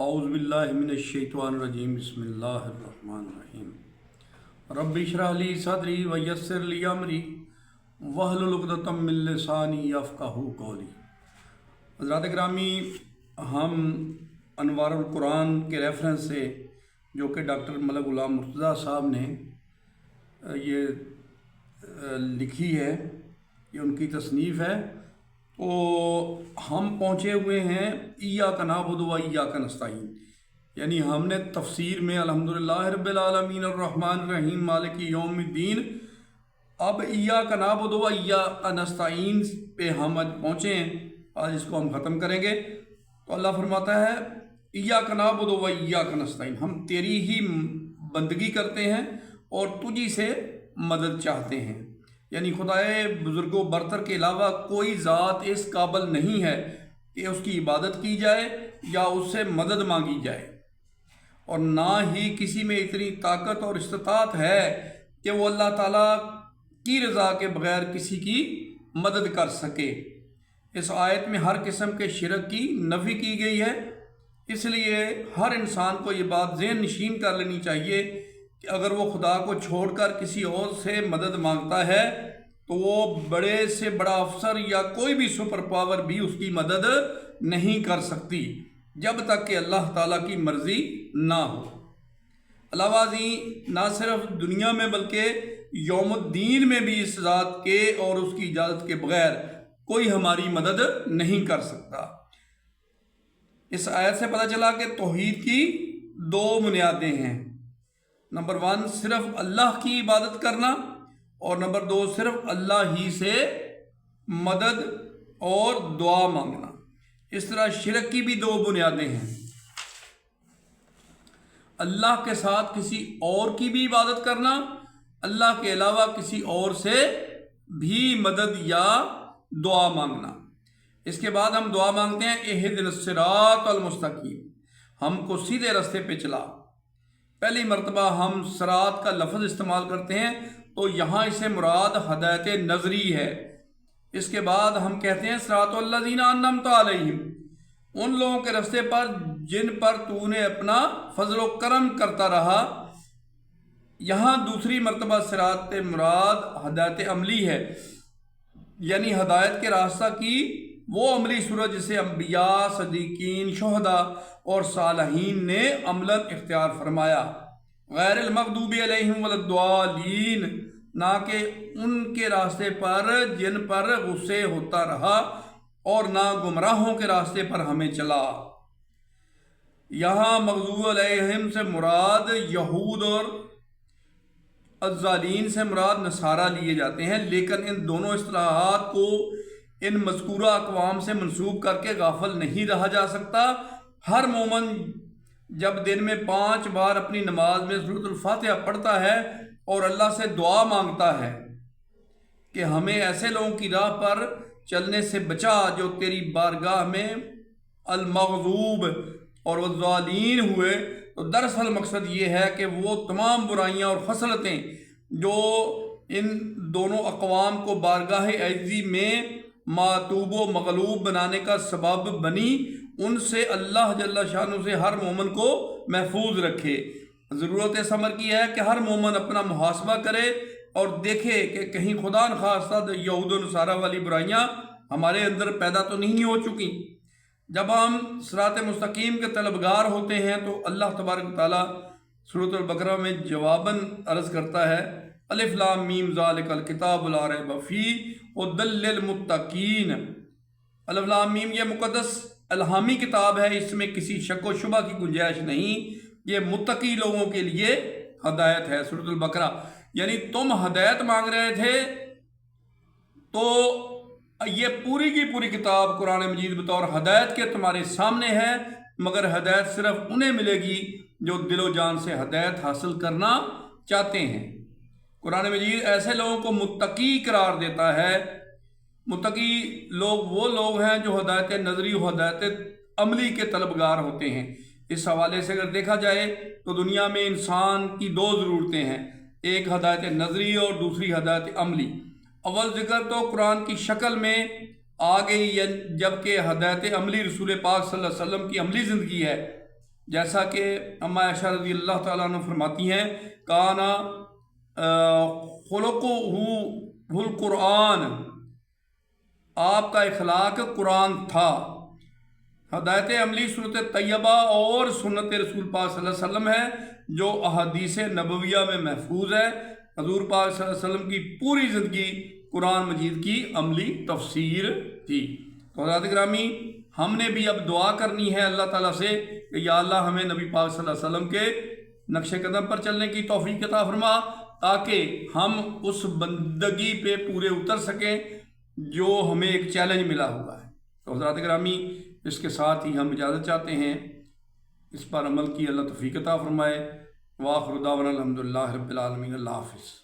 औज़ु बिल्लाहि मिनश्शैतानिर्रजीम बिस्मिल्लाहिर्रहमानिर्रहीम रब्बि इश्रह ली सदरी व यस्सिर ली अमरी वहलुल उक़दतम मिन लिसानी यफ़क़हू क़ौली। हज़रात गिरामी, हम अनवारुल कुरान के रेफरेंस से, जो कि डॉक्टर मलक ग़ुलाम मुर्तज़ा साहब ने ये लिखी है, ये उनकी तसनीफ़ है, तो हम पहुँचे हुए हैं इय्याका नअबुदु व इय्याका नस्तईन। यानी हमने तफसीर में अल्हम्दुलिल्लाह रब्बिल आलमीन अर्रहमानिर रहीम मालिकी यौमिद्दीन, अब इय्याका नअबुदु व इय्याका नस्तईन पे हम आज पहुँचे हैं। आज इसको हम ख़त्म करेंगे। तो अल्लाह फरमाता है इय्याका नअबुदु व इय्याका नस्तईन, हम तेरी ही बंदगी करते हैं और तुझी से मदद चाहते हैं। यानी खुदाए बुज़ुर्गो बरतर के अलावा कोई ज़ात इस काबिल नहीं है कि उसकी इबादत की जाए या उससे मदद मांगी जाए, और ना ही किसी में इतनी ताकत और इस्तिताअत है कि वो अल्लाह ताला की रज़ा के बग़ैर किसी की मदद कर सके। इस आयत में हर किस्म के शिरक की नफ़ी की गई है, इसलिए हर इंसान को ये बात ज़हन नशीन कर लेनी चाहिए कि अगर वो खुदा को छोड़कर किसी और से मदद मांगता है तो वो बड़े से बड़ा अफसर या कोई भी सुपर पावर भी उसकी मदद नहीं कर सकती जब तक कि अल्लाह ताला की मर्ज़ी ना हो। अलावाज़ी ना सिर्फ दुनिया में बल्कि यौमुद्दीन में भी इस ज़ात के और उसकी इजाज़त के बग़ैर कोई हमारी मदद नहीं कर सकता। इस आयत से पता चला कि तौहीद की दो बुनियादें हैं। नंबर 1 सिर्फ अल्लाह की इबादत करना, और नंबर 2 सिर्फ अल्लाह ही से मदद और दुआ मांगना। इस तरह शिरक की भी दो बुनियादें हैं। अल्लाह के साथ किसी और की भी इबादत करना, अल्लाह के अलावा किसी और से भी मदद या दुआ मांगना। इसके बाद हम दुआ मांगते हैं इहदिनस सिरातल मुस्तकीम, हमको सीधे रास्ते पे चला। पहली मरतबा हम सिरात का लफ्ज़ इस्तेमाल करते हैं तो यहाँ इसे मुराद हदायत नज़री है। इसके बाद हम कहते हैं सिरातल्लज़ीना अन्अमता अलैहिम, उन लोगों के रास्ते पर जिन पर तूने अपना फजल व करम करता रहा। यहाँ दूसरी मरतबा सिरात मुराद हदायत अमली है, यानी हदायत के रास्ता की वो अमली सूरत जिसे अम्बिया, सदीकीन, शुहदा और सालहीन ने अमलन इख्तियार फरमाया। गैरिल मग़दूबि अलैहिम वलद्दालीन, ना कि उनके रास्ते पर जिन पर गुस्से होता रहा और ना गुमराहों के रास्ते पर हमें चला। यहाँ मग़दूब अलैहिम से मुराद यहूद और अज़्ज़ालीन से मुराद नसारा लिए जाते हैं, लेकिन इन दोनों इस्तिलाहात को इन मज़कूरा अक़वाम से मंसूब करके गाफिल नहीं रहा जा सकता। हर मोमन जब दिन में 5 बार अपनी नमाज में सूरतुल फातिहा पढ़ता है और अल्लाह से दुआ मांगता है कि हमें ऐसे लोगों की राह पर चलने से बचा जो तेरी बारगाह में अल मग़ज़ूब और वज़्ज़ालीन हुए, तो दरअसल मकसद ये है कि वो तमाम बुराइयाँ और खसलतें जो इन दोनों अक़वाम को बारगाह अज़्ज़ी में मातूब व मग़लूब बनाने का सबब बनी, उनसे अल्लाह जल्ला शानु से हर मोमन को महफूज रखे। ज़रूरत इस अमर की है कि हर मोमन अपना मुहासबा करे और देखे कि कहीं खुदा न खास्ता यहूद व नसारा वाली बुराइयाँ हमारे अंदर पैदा तो नहीं हो चुकी। जब हम सिरात मुस्तकीम के तलबगार होते हैं तो अल्लाह तबारक तआला सूरत बकरा में जवाबन अर्ज़ करता है अलिफ लाम मीम ज़ालिकल किताबु ला रैब फ़ीह हुदल लिल मुत्तक़ीन। अलिफ लाम मीम ये मुक़द्दस अलहामी किताब है, इसमें किसी शक व शुबा की गुंजाइश नहीं, ये मुत्तकी लोगों के लिए हदायत है। सूरतुल बकरा, यानी तुम हदायत मांग रहे थे तो ये पूरी की पूरी किताब कुरान मजीद बतौर हदायत के तुम्हारे सामने है, मगर हदायत सिर्फ उन्हें मिलेगी जो दिलो जान से हदायत हासिल करना चाहते हैं। कुरान मजीद ऐसे लोगों को मुत्तकी करार देता है। मुत्तकी लोग वो लोग हैं जो हदायत नज़री और हदायत अमली के तलबगार होते हैं। इस हवाले से अगर देखा जाए तो दुनिया में इंसान की दो ज़रूरतें हैं, एक हदायत नज़री और दूसरी हदायत अमली। अव्वल ज़िक्र तो कुरान की शक्ल में आ गई, जबकि हदायत अमली रसूल पाक सल्लल्लाहु अलैहि वसल्लम की अमली ज़िंदगी है। جیسا کہ اما عائشہ رضی اللہ تعالیٰ عنہ فرماتی ہیں کانا خلقہ القرآن، آپ کا اخلاق قرآن تھا۔ ہدایت عملی سنت طیبہ اور سنت رسول پاک صلی اللہ علیہ وسلم ہے جو احادیث نبویہ میں محفوظ ہے۔ حضور پاک صلی اللہ علیہ وسلم کی پوری زندگی قرآن مجید کی عملی تفسیر تھی۔ تو حضرات گرامی، ہم نے بھی اب دعا کرنی ہے اللہ تعالیٰ سے کہ یا اللہ ہمیں نبی پاک صلی اللہ علیہ وسلم کے نقش قدم پر چلنے کی توفیق عطا فرما، تاکہ ہم اس بندگی پہ پورے اتر سکیں جو ہمیں ایک چیلنج ملا ہوا ہے۔ تو حضرات گرامی، اس کے ساتھ ہی ہم اجازت چاہتے ہیں، اس پر عمل کی اللہ توفیق عطا فرمائے۔ وآخر دعوانا الحمدللہ رب العالمین۔ اللہ حافظ۔